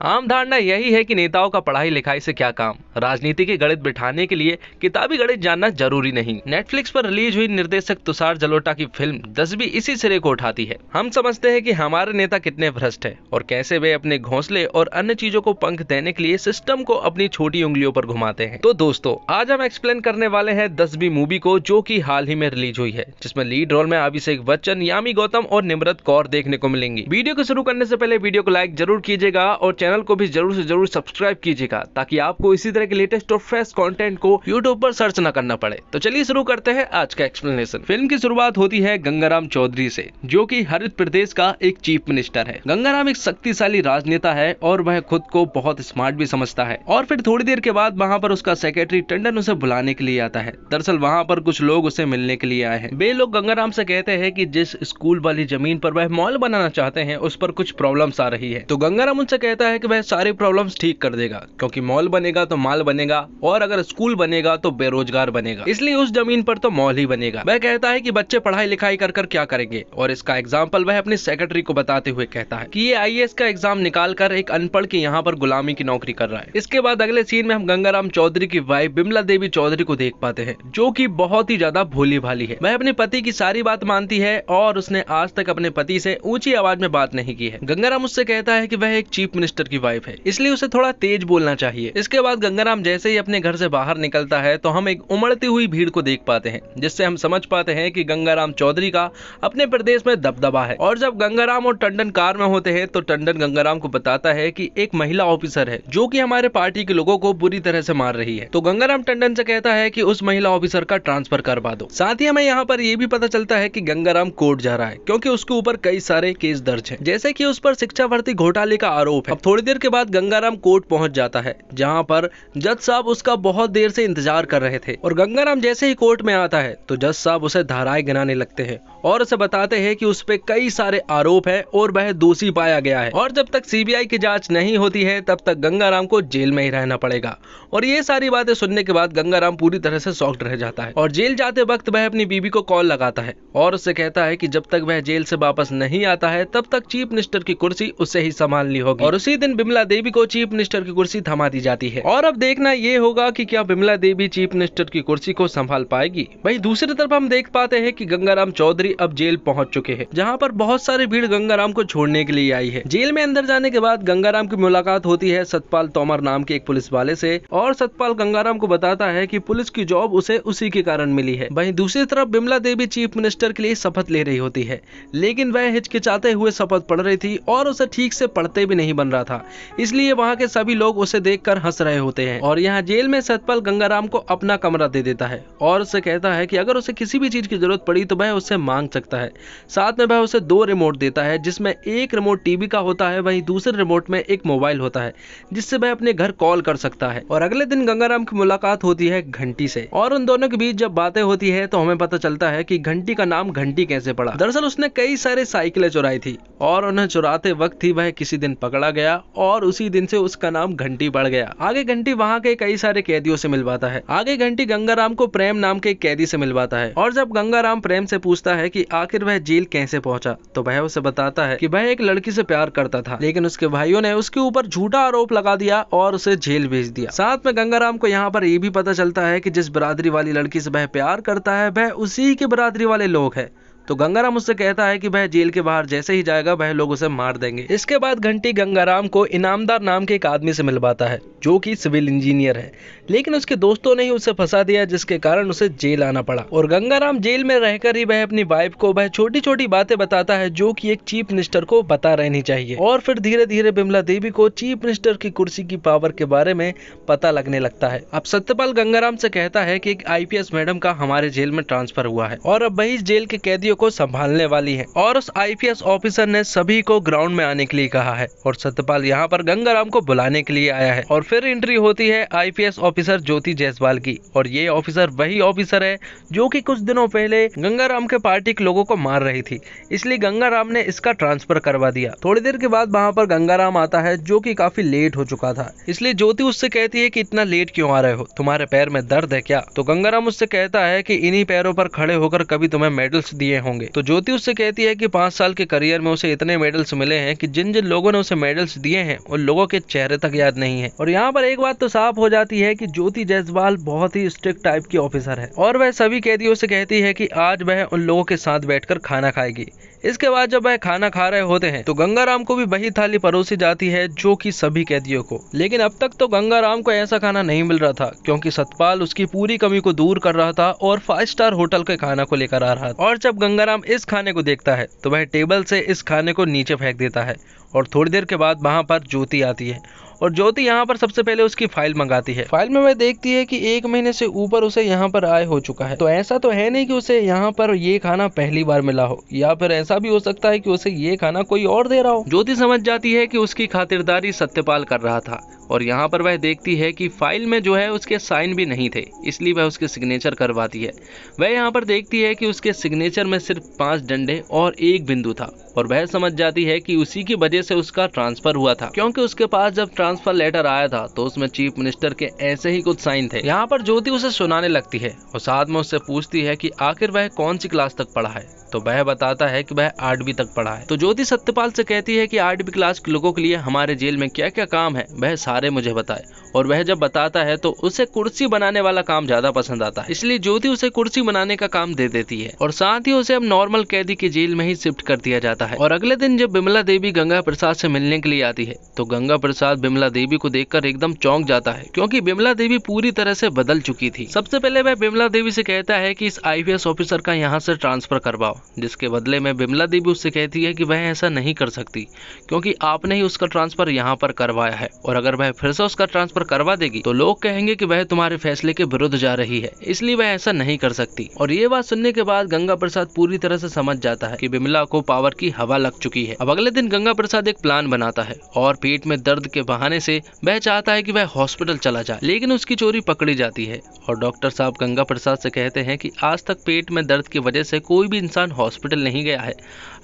आम धारणा यही है कि नेताओं का पढ़ाई लिखाई से क्या काम, राजनीति के गणित बिठाने के लिए किताबी गणित जानना जरूरी नहीं। नेटफ्लिक्स पर रिलीज हुई निर्देशक तुषार जलोटा की फिल्म 10 भी इसी सिरे को उठाती है। हम समझते हैं कि हमारे नेता कितने भ्रष्ट हैं और कैसे वे अपने घोंसले और अन्य चीजों को पंख देने के लिए सिस्टम को अपनी छोटी उंगलियों पर घुमाते हैं। तो दोस्तों, आज हम एक्सप्लेन करने वाले हैं 10 बी मूवी को, जो कि हाल ही में रिलीज हुई है, जिसमें लीड रोल में अभिषेक बच्चन, यामी गौतम और निम्रत कौर देखने को मिलेंगी। वीडियो को शुरू करने से पहले वीडियो को लाइक जरूर कीजिएगा और चैनल को भी जरूर से जरूर सब्सक्राइब कीजिएगा, ताकि आपको इसी तरह के लेटेस्ट और फ्रेश कंटेंट को यूट्यूब पर सर्च न करना पड़े। तो चलिए शुरू करते हैं आज का एक्सप्लेनेशन। फिल्म की शुरुआत होती है गंगाराम चौधरी से, जो कि हरित प्रदेश का एक चीफ मिनिस्टर है। गंगाराम एक शक्तिशाली राजनेता है और वह खुद को बहुत स्मार्ट भी समझता है। और फिर थोड़ी देर के बाद वहाँ पर उसका सेक्रेटरी टंडन उसे बुलाने के लिए आता है। दरअसल वहाँ पर कुछ लोग उसे मिलने के लिए आए हैं। वे लोग गंगाराम से कहते हैं कि जिस स्कूल वाली जमीन पर वह मॉल बनाना चाहते हैं, उस पर कुछ प्रॉब्लम्स आ रही है। तो गंगाराम उनसे कहता है कि वह सारी प्रॉब्लम्स ठीक कर देगा, क्योंकि मॉल बनेगा तो माल बनेगा और अगर स्कूल बनेगा तो बेरोजगार बनेगा, इसलिए उस जमीन पर तो मॉल ही बनेगा। वह कहता है कि बच्चे पढ़ाई लिखाई कर क्या करेंगे, और इसका एग्जाम्पल वह अपने सेक्रेटरी को बताते हुए कहता है कि ये आईएएस का एग्जाम निकाल कर एक अनपढ़ की यहाँ पर गुलामी की नौकरी कर रहा है। इसके बाद अगले सीन में हम गंगाराम चौधरी की वाइफ बिमला देवी चौधरी को देख पाते हैं, जो कि बहुत ही ज्यादा भोली भाली है। वह अपने पति की सारी बात मानती है और उसने आज तक अपने पति से ऊंची आवाज में बात नहीं की है। गंगाराम उससे कहता है कि वह एक चीफ मिनिस्टर की वाइफ है, इसलिए उसे थोड़ा तेज बोलना चाहिए। इसके बाद गंगाराम जैसे ही अपने घर से बाहर निकलता है तो हम एक उमड़ती हुई भीड़ को देख पाते हैं, जिससे हम समझ पाते हैं कि गंगाराम चौधरी का अपने प्रदेश में दबदबा है। और जब गंगाराम और टंडन कार में होते हैं तो टंडन गंगाराम को बताता है कि एक महिला ऑफिसर है जो कि हमारे पार्टी के लोगों को बुरी तरह से मार रही है। तो गंगाराम टंडन से कहता है कि उस महिला ऑफिसर का ट्रांसफर करवा दो। साथ ही हमें यहाँ पर यह भी पता चलता है कि गंगाराम कोर्ट जा रहा है, क्योंकि उसके ऊपर कई सारे केस दर्ज हैं, जैसे कि उस पर शिक्षा भर्ती घोटाले का आरोप है। अब थोड़ी देर के बाद गंगाराम कोर्ट पहुंच जाता है, जहां पर जज साहब उसका बहुत देर से इंतजार कर रहे थे। और गंगाराम जैसे ही कोर्ट में आता है तो जज साहब उसे धाराएं गिनाने लगते हैं और उसे बताते हैं कि उस पे कई सारे आरोप है और वह दोषी पाया गया है, और जब तक सीबीआई की जांच नहीं होती है तब तक गंगाराम को जेल में ही रहना पड़ेगा। और ये सारी बातें सुनने के बाद गंगाराम पूरी तरह से शॉक्ड रह जाता है और जेल जाते वक्त वह अपनी बीबी को कॉल लगाता है और उससे कहता है कि जब तक वह जेल से वापस नहीं आता है तब तक चीफ मिनिस्टर की कुर्सी उससे ही संभालनी होगी। और उसी दिन बिमला देवी को चीफ मिनिस्टर की कुर्सी थमा दी जाती है। और अब देखना ये होगा कि क्या बिमला देवी चीफ मिनिस्टर की कुर्सी को संभाल पाएगी। वहीं दूसरी तरफ हम देख पाते हैं कि गंगाराम चौधरी अब जेल पहुंच चुके हैं, जहां पर बहुत सारी भीड़ गंगाराम को छोड़ने के लिए आई है। जेल में अंदर जाने के बाद गंगाराम की मुलाकात होती है सतपाल तोमर नाम के एक पुलिस वाले से, और सतपाल गंगाराम को बताता है कि पुलिस की जॉब उसे उसी के कारण मिली है। वहीं दूसरी तरफ बिमला देवी चीफ मिनिस्टर के लिए शपथ ले रही होती है, लेकिन वह हिचकिचाते हुए शपथ पढ़ रही थी और उसे ठीक से पढ़ते भी नहीं बन रहा था, इसलिए वहाँ के सभी लोग उसे देखकर हंस रहे होते हैं। और यहाँ जेल में सतपाल गंगाराम को अपना कमरा दे देता है और उससे कहता है कि अगर उसे किसी भी चीज की जरूरत पड़ी तो वह उससे मांग सकता है। साथ में वह उसे 2 रिमोट देता है, जिसमें एक रिमोट टीवी का होता है, वहीं दूसरे रिमोट में एक मोबाइल होता है, जिससे वह अपने घर कॉल कर सकता है। और अगले दिन गंगाराम की मुलाकात होती है घंटी से, और उन दोनों के बीच जब बातें होती है तो हमें पता चलता है कि घंटी का नाम घंटी कैसे पड़ा। दरअसल उसने कई सारे साइकिलें चुराई थी और उन्हें चुराते वक्त ही वह किसी दिन पकड़ा गया और उसी दिन से उसका नाम घंटी पड़ गया। आगे घंटी वहाँ के कई सारे कैदियों से मिलवाता है। आगे घंटी गंगाराम को प्रेम नाम के कैदी से मिलवाता है, और जब गंगाराम प्रेम से पूछता है कि आखिर वह जेल कैसे पहुंचा, तो वह उसे बताता है कि वह एक लड़की से प्यार करता था, लेकिन उसके भाइयों ने उसके ऊपर झूठा आरोप लगा दिया और उसे जेल भेज दिया। साथ में गंगाराम को यहाँ पर यह भी पता चलता है कि जिस बिरादरी वाली लड़की से वह प्यार करता है वह उसी के बिरादरी वाले लोग हैं। तो गंगाराम उससे कहता है कि वह जेल के बाहर जैसे ही जाएगा वह लोग उसे मार देंगे। इसके बाद घंटी गंगाराम को इनामदार नाम के एक आदमी से मिलवाता है, जो कि सिविल इंजीनियर है, लेकिन उसके दोस्तों ने ही उसे फंसा दिया, जिसके कारण उसे जेल आना पड़ा। और गंगाराम जेल में रहकर ही वह अपनी वाइफ को वह छोटी छोटी बातें बताता है जो कि एक चीफ मिनिस्टर को पता रहनी चाहिए। और फिर धीरे धीरे बिमला देवी को चीफ मिनिस्टर की कुर्सी की पावर के बारे में पता लगने लगता है। अब सत्यपाल गंगाराम से कहता है कि एक आईपीएस मैडम का हमारे जेल में ट्रांसफर हुआ है और अब वही जेल के कैदियों को संभालने वाली है, और उस आईपीएस ऑफिसर ने सभी को ग्राउंड में आने के लिए कहा है। और सत्यपाल यहाँ पर गंगाराम को बुलाने के लिए आया है। और फिर एंट्री होती है आईपीएस ऑफिसर ज्योति जायसवाल की, और ये ऑफिसर वही ऑफिसर है जो कि कुछ दिनों पहले गंगाराम के पार्टी के लोगों को मार रही थी, इसलिए गंगाराम ने इसका ट्रांसफर करवा दिया। थोड़ी देर के बाद वहाँ पर गंगाराम आता है, जो कि काफी लेट हो चुका था, इसलिए ज्योति उससे कहती है कि इतना लेट क्यों आ रहे हो, तुम्हारे पैर में दर्द है क्या? तो गंगाराम उससे कहता है कि इन्हीं पैरों पर खड़े होकर कभी तुम्हें मेडल्स दिए होंगे। तो ज्योति उससे कहती है कि 5 साल के करियर में उसे इतने मेडल्स मिले हैं कि जिन जिन लोगों ने उसे मेडल्स दिए हैं उन लोगों के चेहरे तक याद नहीं है। और यहाँ पर एक बात तो साफ हो जाती है कि ज्योति जायसवाल बहुत ही स्ट्रिक्ट टाइप की ऑफिसर है और वह सभी कैदियों से कहती है कि आज वह उन लोगों के साथ बैठकर खाना खाएगी। इसके बाद जब वह खाना खा रहे होते हैं तो गंगाराम को भी वही थाली परोसी जाती है जो कि सभी कैदियों को। लेकिन अब तक तो गंगाराम को ऐसा खाना नहीं मिल रहा था क्योंकि सतपाल उसकी पूरी कमी को दूर कर रहा था और 5 स्टार होटल के खाना को लेकर आ रहा था। और जब गंगाराम इस खाने को देखता है तो वह टेबल से इस खाने को नीचे फेंक देता है और थोड़ी देर के बाद वहां पर ज्योति आती है और ज्योति यहाँ पर सबसे पहले उसकी फाइल मंगाती है। फाइल में वह देखती है कि 1 महीने से ऊपर उसे यहाँ पर आए हो चुका है। तो ऐसा तो है नहीं कि उसे यहाँ पर ये खाना पहली बार मिला हो, या फिर ऐसा भी हो सकता है कि उसे ये खाना कोई और दे रहा हो। ज्योति समझ जाती है कि उसकी खातिरदारी सत्यपाल कर रहा था और यहाँ पर वह देखती है कि फाइल में जो है उसके साइन भी नहीं थे, इसलिए वह उसके सिग्नेचर करवाती है। वह यहाँ पर देखती है कि उसके सिग्नेचर में सिर्फ 5 डंडे और 1 बिंदु था और वह समझ जाती है कि उसी की वजह से उसका ट्रांसफर हुआ था, क्योंकि उसके पास जब ट्रांसफर लेटर आया था तो उसमें चीफ मिनिस्टर के ऐसे ही कुछ साइन थे। यहाँ पर ज्योति उसे सुनाने लगती है और साथ में उससे पूछती है कि आखिर वह कौन सी क्लास तक पढ़ा है। तो वह बताता है कि वह 8वीं तक पढ़ा है। तो ज्योति सत्यपाल से कहती है कि 8वीं क्लास के लोगों के लिए हमारे जेल में क्या क्या काम है वह सारे मुझे बताए। और वह जब बताता है तो उसे कुर्सी बनाने वाला काम ज्यादा पसंद आता है, इसलिए ज्योति उसे कुर्सी बनाने का काम दे देती है और साथ ही उसे अब नॉर्मल कैदी के जेल में ही शिफ्ट कर दिया जाता है। और अगले दिन जब बिमला देवी गंगा प्रसाद से मिलने के लिए आती है तो गंगा प्रसाद बिमला देवी को देखकर एकदम चौंक जाता है, क्योंकि बिमला देवी पूरी तरह से बदल चुकी थी। सबसे पहले वह बिमला देवी से कहता है कि इस IPS ऑफिसर का यहाँ से ट्रांसफर करवाओ, जिसके बदले में बिमला देवी उससे कहती है कि वह ऐसा नहीं कर सकती क्योंकि आपने ही उसका ट्रांसफर यहाँ पर करवाया है और अगर वह फिर से उसका ट्रांसफर करवा देगी तो लोग कहेंगे कि वह तुम्हारे फैसले के विरुद्ध जा रही है, इसलिए वह ऐसा नहीं कर सकती। और ये बात सुनने के बाद गंगा प्रसाद पूरी तरह से समझ जाता है कि बिमला को पावर की हवा लग चुकी है। अब अगले दिन गंगा प्रसाद एक प्लान बनाता है और पेट में दर्द के बहाने से वह चाहता है कि वह हॉस्पिटल चला जाए, लेकिन उसकी चोरी पकड़ी जाती है और डॉक्टर साहब गंगा प्रसाद से कहते हैं कि आज तक पेट में दर्द की वजह से कोई भी इंसान हॉस्पिटल नहीं गया है,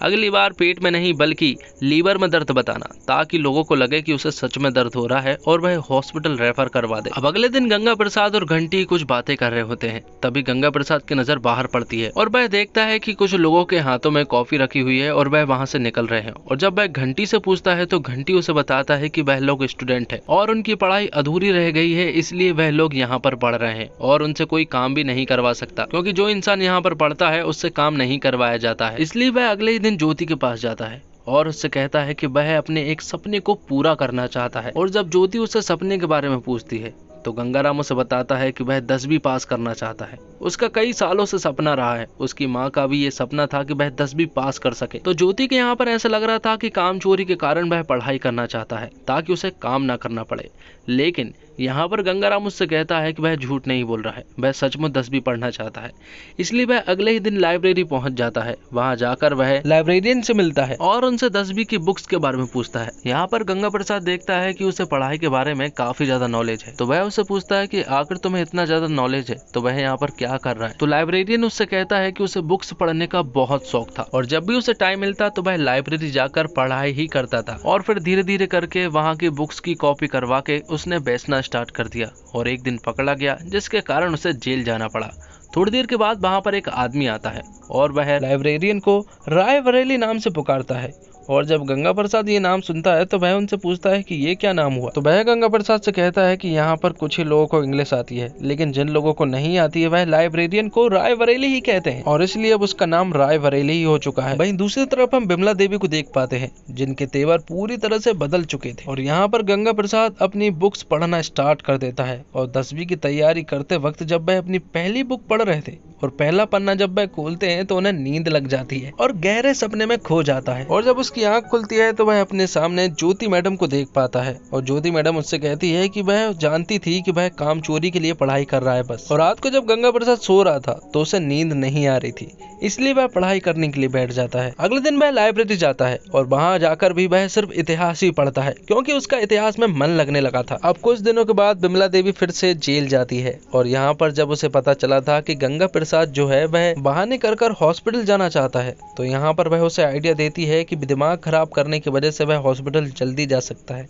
अगली बार पेट में नहीं बल्कि लीवर में दर्द बताना, ताकि लोगों को लगे कि उसे सच में दर्द हो रहा है और वह हॉस्पिटल रेफर करवा दे। अब अगले दिन गंगा प्रसाद और घंटी कुछ बातें कर रहे होते हैं, तभी गंगा प्रसाद की नजर बाहर पड़ती है और वह देखता है कि कुछ लोगों के हाथों में कॉफी रखी हुई है और वह वहां से निकल रहे हैं। और जब वह घंटी से पूछता है तो घंटी उसे बताता है कि वह लोग स्टूडेंट है और उनकी पढ़ाई अधूरी रह गई है, इसलिए वह लोग यहाँ पर पढ़ रहे हैं और उनसे कोई काम भी नहीं करवा सकता, क्योंकि जो इंसान यहाँ पर पढ़ता है उससे काम नहीं करवाया जाता है। इसलिए वह अगले ही दिन ज्योति के पास जाता है और उससे कहता है कि वह अपने एक सपने को पूरा करना चाहता है। और जब ज्योति उससे सपने के बारे में पूछती है तो गंगाराम उसे बताता है कि वह 10वीं पास करना चाहता है। उसका कई सालों से सपना रहा है, उसकी माँ का भी ये सपना था कि वह 10वीं पास कर सके। तो ज्योति के यहाँ पर ऐसा लग रहा था कि काम चोरी के कारण वह पढ़ाई करना चाहता है ताकि उसे काम ना करना पड़े, लेकिन यहाँ पर गंगाराम उससे कहता है कि वह झूठ नहीं बोल रहा है, वह सचमुच 10वीं पढ़ना चाहता है। इसलिए वह अगले ही दिन लाइब्रेरी पहुंच जाता है। वहां जाकर वह लाइब्रेरियन से मिलता है और उनसे 10वीं की बुक्स के बारे में पूछता है। यहाँ पर गंगा प्रसाद देखता है कि उसे पढ़ाई के बारे में काफी ज्यादा नॉलेज है, तो वह उससे पूछता है कि आखिर तुम्हें इतना ज्यादा नॉलेज है तो वह यहाँ पर क्या कर रहा है। तो लाइब्रेरियन उससे कहता है कि उसे बुक्स पढ़ने का बहुत शौक था और जब भी उसे टाइम मिलता तो वह लाइब्रेरी जाकर पढ़ाई ही करता था। और फिर धीरे धीरे करके वहाँ की बुक्स की कॉपी करवा के उसने बेचना स्टार्ट कर दिया और एक दिन पकड़ा गया, जिसके कारण उसे जेल जाना पड़ा। थोड़ी देर के बाद वहां पर एक आदमी आता है और वह लाइब्रेरियन को राय बरेली नाम से पुकारता है। और जब गंगा प्रसाद ये नाम सुनता है तो वह उनसे पूछता है कि ये क्या नाम हुआ। तो वह गंगा प्रसाद से कहता है कि यहाँ पर कुछ ही लोगों को इंग्लिश आती है, लेकिन जिन लोगों को नहीं आती है वह लाइब्रेरियन को राय बरेली ही कहते हैं और इसलिए अब उसका नाम राय बरेली ही हो चुका है। वहीं दूसरी तरफ हम बिमला देवी को देख पाते हैं, जिनके तेवर पूरी तरह से बदल चुके थे। और यहाँ पर गंगा प्रसाद अपनी बुक्स पढ़ना स्टार्ट कर देता है और 10वीं की तैयारी करते वक्त जब वह अपनी पहली बुक पढ़ रहे थे और पहला पन्ना जब वह खोलते हैं तो उन्हें नींद लग जाती है और गहरे सपने में खो जाता है। और जब उसकी आंख खुलती है तो वह अपने सामने ज्योति मैडम को देख पाता है और ज्योति मैडम उससे कहती है कि वह जानती थी कि वह काम चोरी के लिए पढ़ाई कर रहा है बस। और रात को जब गंगा प्रसाद सो रहा था तो उसे नींद नहीं आ रही थी, इसलिए वह पढ़ाई करने के लिए बैठ जाता है। अगले दिन वह लाइब्रेरी जाता है और वहां जाकर भी वह सिर्फ इतिहास ही पढ़ता है, क्योंकि उसका इतिहास में मन लगने लगा था। अब कुछ दिनों के बाद बिमला देवी फिर से जेल जाती है और यहाँ पर जब उसे पता चला था कि गंगा प्रसाद जो है वह बहाने कर हॉस्पिटल जाना चाहता है, तो यहाँ पर वह उसे आइडिया देती है कि दिमाग खराब करने की वजह से वह हॉस्पिटल जल्दी जा सकता है।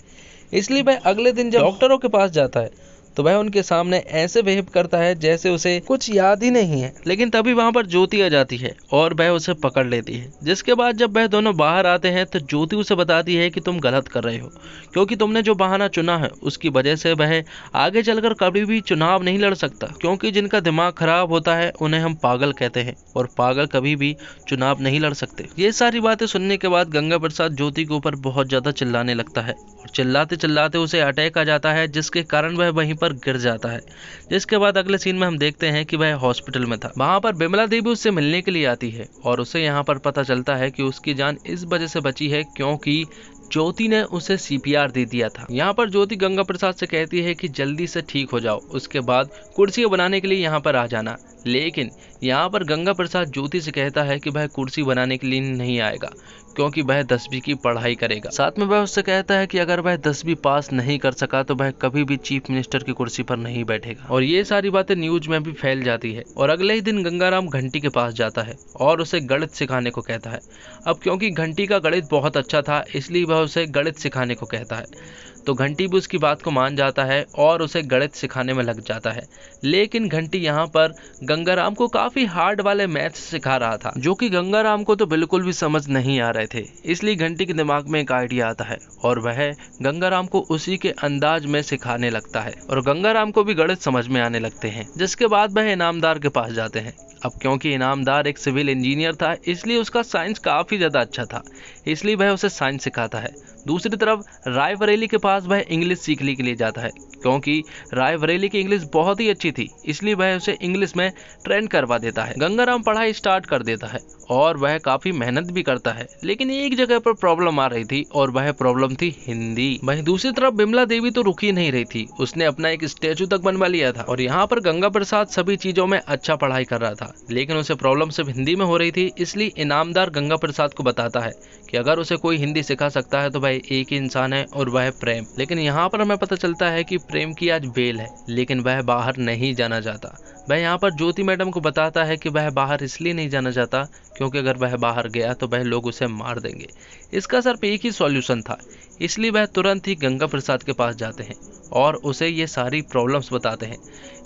इसलिए वह अगले दिन जब डॉक्टरों के पास जाता है तो वह उनके सामने ऐसे बिहेव करता है जैसे उसे कुछ याद ही नहीं है। लेकिन तभी वहाँ पर ज्योति आ जाती है और वह उसे पकड़ लेती है। जिसके बाद जब वह दोनों बाहर आते हैं तो ज्योति उसे बताती है कि तुम गलत कर रहे हो, क्योंकि तुमने जो बहाना चुना है उसकी वजह से वह आगे चलकर कभी भी चुनाव नहीं लड़ सकता, क्योंकि जिनका दिमाग खराब होता है उन्हें हम पागल कहते हैं और पागल कभी भी चुनाव नहीं लड़ सकते। ये सारी बातें सुनने के बाद गंगा प्रसाद ज्योति के ऊपर बहुत ज्यादा चिल्लाने लगता है और चिल्लाते चिल्लाते उसे अटैक आ जाता है, जिसके कारण वह वहीं पर गिर जाता है। जिसके बाद अगले सीन में हम देखते हैं कि वह हॉस्पिटल में था। वहां पर बिमला देवी उससे मिलने के लिए आती है और उसे यहाँ पर पता चलता है कि उसकी जान इस वजह से बची है क्योंकि ज्योति ने उसे CPR दे दिया था। यहाँ पर ज्योति गंगा प्रसाद से कहती है कि जल्दी से ठीक हो जाओ, उसके बाद कुर्सी बनाने के लिए यहाँ पर आ जाना। लेकिन यहाँ पर गंगा प्रसाद ज्योति से कहता है कि वह कुर्सी बनाने के लिए नहीं आएगा, क्योंकि वह 10वीं की पढ़ाई करेगा। साथ में वह उससे कहता है कि अगर वह 10वीं पास नहीं कर सका तो वह कभी भी चीफ मिनिस्टर की कुर्सी पर नहीं बैठेगा। और ये सारी बातें न्यूज में भी फैल जाती है। और अगले ही दिन गंगाराम घंटी के पास जाता है और उसे गणित सिखाने को कहता है। अब क्योंकि घंटी का गणित बहुत अच्छा था, इसलिए वह उसे गणित सिखाने को कहता है। तो घंटी भी उसकी बात को मान जाता है और उसे गणित सिखाने में लग जाता है। लेकिन घंटी यहाँ पर गंगाराम को काफी हार्ड वाले मैथ्स सिखा रहा था, जो कि गंगाराम को तो बिल्कुल भी समझ नहीं आ रहे थे। इसलिए घंटी के दिमाग में एक आइडिया आता है और वह गंगाराम को उसी के अंदाज में सिखाने लगता है और गंगाराम को भी गणित समझ में आने लगते हैं। जिसके बाद वह इनामदार के पास जाते हैं। अब क्योंकि इनामदार एक सिविल इंजीनियर था, इसलिए उसका साइंस काफी ज्यादा अच्छा था, इसलिए वह उसे साइंस सिखाता है। दूसरी तरफ रायबरेली के पास वह इंग्लिश सीखने के लिए जाता है, क्योंकि रायबरेली की इंग्लिश बहुत ही अच्छी थी, इसलिए वह उसे इंग्लिश में ट्रेन करवा देता है। गंगाराम पढ़ाई स्टार्ट कर देता है और वह काफी मेहनत भी करता है, लेकिन एक जगह पर प्रॉब्लम आ रही थी और वह प्रॉब्लम थी हिंदी। वहीं दूसरी तरफ बिमला देवी तो रुकी नहीं रही थी, उसने अपना एक स्टेचू तक बनवा लिया था। और यहाँ पर गंगा प्रसाद सभी चीजों में अच्छा पढ़ाई कर रहा था, लेकिन उसे प्रॉब्लम सिर्फ हिंदी में हो रही थी। इसलिए इनामदार गंगा प्रसाद को बताता है कि अगर उसे कोई हिंदी सिखा सकता है तो वह एक ही इंसान है और वह प्रेम। लेकिन यहाँ पर हमें पता चलता है कि प्रेम की आज बेल है, लेकिन वह बाहर नहीं जाना चाहता। वह यहाँ पर ज्योति मैडम को बताता है कि वह बाहर इसलिए नहीं जाना चाहता क्योंकि अगर वह बाहर गया तो वह लोग उसे मार देंगे। इसका सिर्फ एक ही सॉल्यूशन था, इसलिए वह तुरंत ही गंगा प्रसाद के पास जाते हैं और उसे ये सारी प्रॉब्लम्स बताते हैं।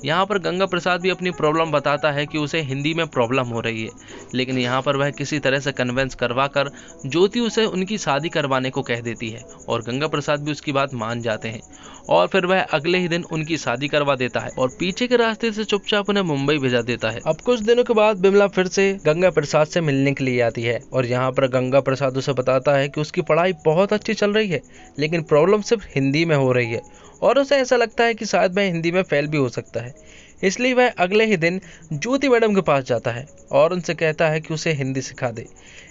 यहाँ पर गंगा प्रसाद भी अपनी प्रॉब्लम बताता है कि उसे हिंदी में प्रॉब्लम हो रही है, लेकिन यहाँ पर वह किसी तरह से कन्विंस करवा कर ज्योति उसे उनकी शादी करवाने को कह देती है और गंगा प्रसाद भी उसकी बात मान जाते हैं और फिर वह अगले ही दिन उनकी शादी करवा देता है और पीछे के रास्ते से चुपचाप उन्हें मुंबई भेजा देता है। अब कुछ दिनों के बाद बिमला फिर से गंगा प्रसाद से मिलने के लिए आती है और यहाँ पर गंगा प्रसाद उसे बताता है कि उसकी पढ़ाई बहुत अच्छी चल रही है, लेकिन प्रॉब्लम सिर्फ हिंदी में हो रही है और उसे ऐसा लगता है कि शायद वह हिंदी में फेल भी हो सकता है। इसलिए वह अगले ही दिन ज्योति मैडम के पास जाता है और उनसे कहता है कि उसे हिंदी सिखा दे।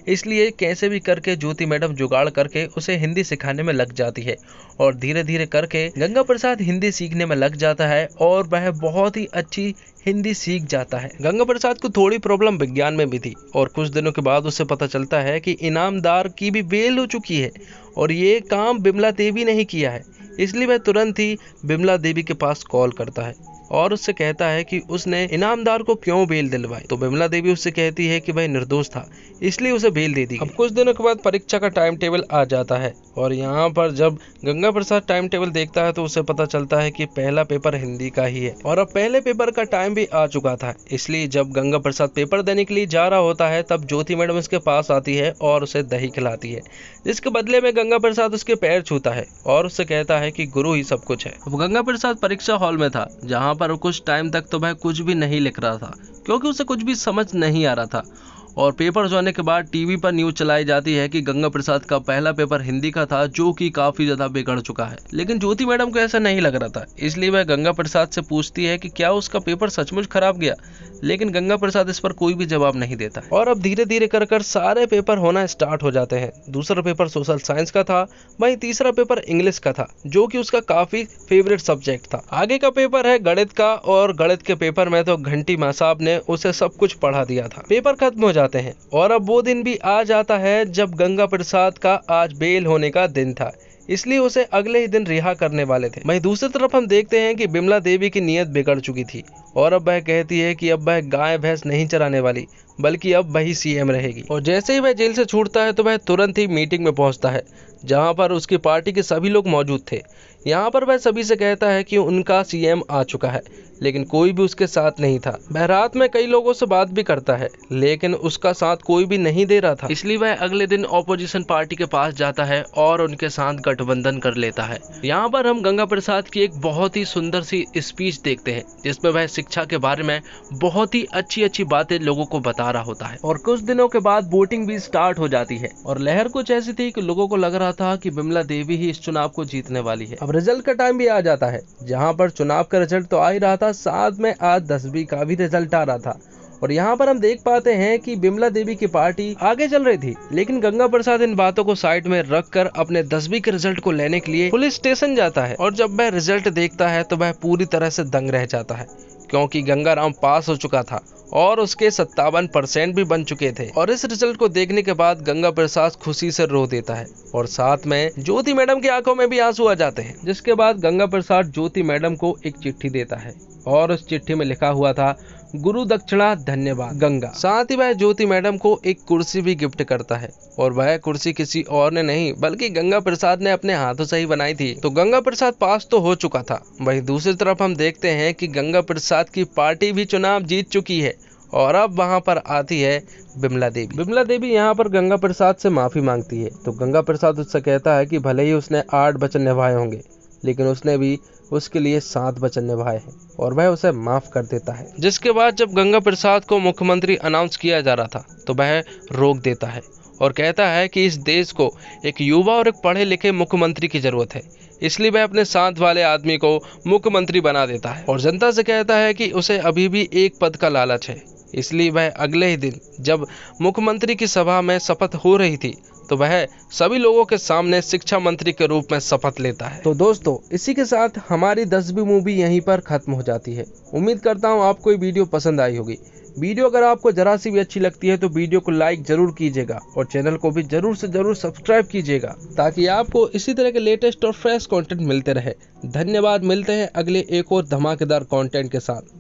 इसलिए कैसे भी करके ज्योति मैडम जुगाड़ करके उसे हिंदी सिखाने में लग जाती है और धीरे धीरे करके गंगा प्रसाद हिंदी सीखने में लग जाता है और वह बहुत ही अच्छी हिंदी सीख जाता है। गंगा प्रसाद को थोड़ी प्रॉब्लम विज्ञान में भी थी और कुछ दिनों के बाद उसे पता चलता है कि इनामदार की भी बेल हो चुकी है और ये काम बिमला देवी ने ही किया है। इसलिए वह तुरंत ही बिमला देवी के पास कॉल करता है और उससे कहता है कि उसने इनामदार को क्यों बेल दिलवाई। तो बिमला देवी उससे कहती है कि वह निर्दोष था, इसलिए उसे बेल दे दी। अब कुछ दिनों के बाद परीक्षा का टाइम टेबल आ जाता है और यहाँ पर जब गंगा प्रसाद टाइम टेबल देखता है तो उसे पता चलता है कि पहला पेपर हिंदी का ही है और अब पहले पेपर का टाइम भी आ चुका था। इसलिए जब गंगा प्रसाद पेपर देने के लिए जा रहा होता है तब ज्योति मैडम उसके पास आती है और उसे दही खिलाती है, जिसके बदले में गंगा प्रसाद उसके पैर छूता है और उससे कहता है कि गुरु ही सब कुछ है। अब गंगा प्रसाद परीक्षा हॉल में था, जहाँ पर कुछ टाइम तक तो वह कुछ भी नहीं लिख रहा था क्योंकि उसे कुछ भी समझ नहीं आ रहा था। और पेपर होने के बाद टीवी पर न्यूज चलाई जाती है कि गंगा प्रसाद का पहला पेपर हिंदी का था, जो कि काफी ज्यादा बिगड़ चुका है। लेकिन ज्योति मैडम को ऐसा नहीं लग रहा था, इसलिए वह गंगा प्रसाद से पूछती है कि क्या उसका पेपर सचमुच खराब गया, लेकिन गंगा प्रसाद इस पर कोई भी जवाब नहीं देता। और अब धीरे धीरे कर सारे पेपर होना स्टार्ट हो जाते हैं। दूसरा पेपर सोशल साइंस का था, वहीं तीसरा पेपर इंग्लिश का था, जो कि उसका काफी फेवरेट सब्जेक्ट था। आगे का पेपर है गणित का और गणित के पेपर में तो घंटी माँ साहब ने उसे सब कुछ पढ़ा दिया था। पेपर खत्म हो जाते हैं और अब वो दिन भी आ जाता है जब गंगा प्रसाद का आज बेल होने का दिन था, इसलिए उसे अगले ही दिन रिहा करने वाले थे। वहीं दूसरी तरफ हम देखते हैं कि बिमला देवी की नीयत बिगड़ चुकी थी और अब वह कहती है कि अब वह गाय भैंस नहीं चराने वाली, बल्कि अब वही सीएम रहेगी। और जैसे ही वह जेल से छूटता है तो वह तुरंत ही मीटिंग में पहुंचता है, जहां पर उसकी पार्टी के सभी लोग मौजूद थे। यहाँ पर वह सभी से कहता है कि उनका सीएम आ चुका है, लेकिन कोई भी उसके साथ नहीं था। वह रात में कई लोगों से बात भी करता है, लेकिन उसका साथ कोई भी नहीं दे रहा था। इसलिए वह अगले दिन ऑपोजिशन पार्टी के पास जाता है और उनके साथ गठबंधन कर लेता है। यहाँ पर हम गंगा प्रसाद की एक बहुत ही सुंदर सी स्पीच देखते हैं, जिसमें वह शिक्षा के बारे में बहुत ही अच्छी बातें लोगों को बता रहा होता है। और कुछ दिनों के बाद वोटिंग भी स्टार्ट हो जाती है और लहर कुछ ऐसी थी कि लोगों को लग रहा था कि बिमला देवी ही इस चुनाव को जीतने वाली है। अब रिजल्ट का टाइम भी आ जाता है, जहाँ पर चुनाव का रिजल्ट तो आ ही रहा था, साथ में आज 10वीं का भी रिजल्ट आ रहा था। और यहाँ पर हम देख पाते हैं कि बिमला देवी की पार्टी आगे चल रही थी, लेकिन गंगा प्रसाद इन बातों को साइड में रखकर अपने 10वीं के रिजल्ट को लेने के लिए पुलिस स्टेशन जाता है। और जब वह रिजल्ट देखता है तो वह पूरी तरह से दंग रह जाता है, क्योंकि गंगाराम पास हो चुका था और उसके 57% भी बन चुके थे। और इस रिजल्ट को देखने के बाद गंगा प्रसाद खुशी से रो देता है और साथ में ज्योति मैडम की आंखों में भी आंसू आ जाते हैं। जिसके बाद गंगा प्रसाद ज्योति मैडम को एक चिट्ठी देता है और उस चिट्ठी में लिखा हुआ था, गुरु दक्षिणा धन्यवाद गंगा। साथ ही वह ज्योति मैडम को एक कुर्सी भी गिफ्ट करता है, और वह कुर्सी किसी और ने नहीं बल्कि गंगा प्रसाद ने अपने हाथों से ही बनाई थी। तो गंगा प्रसाद पास तो हो चुका था, वहीं दूसरी तरफ हम देखते हैं कि गंगा प्रसाद की पार्टी भी चुनाव जीत चुकी है और अब वहां पर आती है बिमला देवी। बिमला देवी यहाँ पर गंगा प्रसाद से माफी मांगती है, तो गंगा प्रसाद उससे कहता है कि भले ही उसने 8 वचन निभाए होंगे, लेकिन उसने भी उसके लिए 7 वचन निभाए हैं और वह उसे माफ कर देता है। जिसके बाद जब गंगा प्रसाद को मुख्यमंत्री अनाउंस किया जा रहा था तो वह रोक देता है और कहता है कि इस देश को एक युवा और एक पढ़े लिखे मुख्यमंत्री की जरूरत है, इसलिए वह अपने साथ वाले आदमी को मुख्यमंत्री बना देता है और जनता से कहता है कि उसे अभी भी एक पद का लालच है। इसलिए वह अगले ही दिन जब मुख्यमंत्री की सभा में शपथ हो रही थी तो वह सभी लोगों के सामने शिक्षा मंत्री के रूप में शपथ लेता है। तो दोस्तों, इसी के साथ हमारी 10वीं मूवी यहीं पर खत्म हो जाती है। उम्मीद करता हूँ आपको ये वीडियो पसंद आई होगी। वीडियो अगर आपको जरा सी भी अच्छी लगती है तो वीडियो को लाइक जरूर कीजिएगा और चैनल को भी जरूर से जरूर सब्सक्राइब कीजिएगा, ताकि आपको इसी तरह के लेटेस्ट और फ्रेश कंटेंट मिलते रहे। धन्यवाद। मिलते हैं अगले एक और धमाकेदार कंटेंट के साथ।